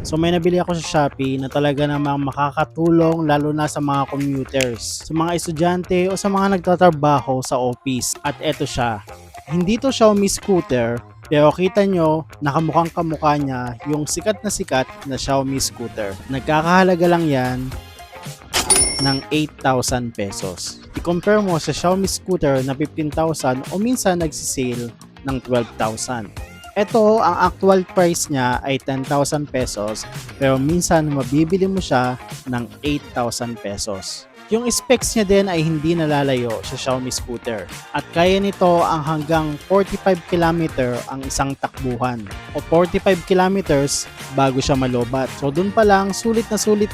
So may nabili ako sa Shopee na talaga namang makakatulong lalo na sa mga commuters, sa mga estudyante o sa mga nagtatrabaho sa office. At eto siya. Hindi to Xiaomi scooter, pero kita nyo, nakamukhang kamukha niya yung sikat na Xiaomi scooter. Nagkakahalaga lang yan ng 8,000 pesos. I-compare mo sa Xiaomi scooter na 15,000 o minsan nagsisale ng 12,000. Ito, ang actual price niya ay 10,000 pesos pero minsan mabibili mo siya ng 8,000 pesos. Yung specs niya din ay hindi nalalayo sa Xiaomi scooter at kaya nito ang hanggang 45 km ang isang takbuhan o 45 kilometers bago siya malobat. So dun pa lang sulit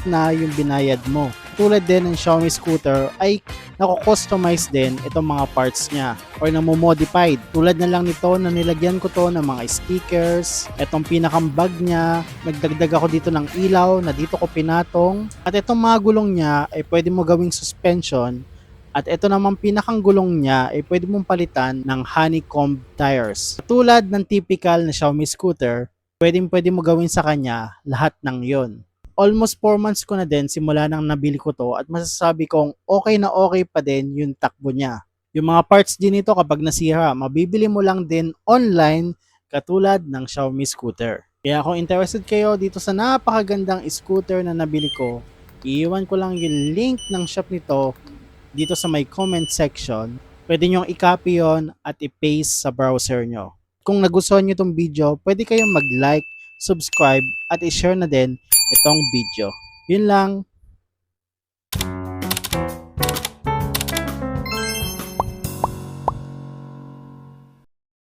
na yung binayad mo. Tulad din ng Xiaomi scooter ay nako-customize din itong mga parts niya or namomodified. Tulad na lang nito na nilagyan ko to ng mga stickers. Itong pinakang bag niya, nagdagdag ako dito ng ilaw na dito ko pinatong. At itong mga gulong niya ay pwede mo gawing suspension. At ito naman pinakang gulong niya ay pwede mong palitan ng honeycomb tires. Tulad ng typical na Xiaomi scooter, pwede mo gawin sa kanya lahat ng yon. Almost 4 months ko na din simula nang nabili ko to at masasabi kong okay na okay pa din yung takbo niya. Yung mga parts din nito kapag nasira, mabibili mo lang din online katulad ng Xiaomi scooter. Kaya kung interested kayo dito sa napakagandang scooter na nabili ko, iiwan ko lang yung link ng shop nito dito sa may comment section. Pwede nyong i-copy yon at i-paste sa browser nyo. Kung nagustuhan nyo itong video, pwede kayong mag-like, subscribe at i-share na din itong video. Yun lang.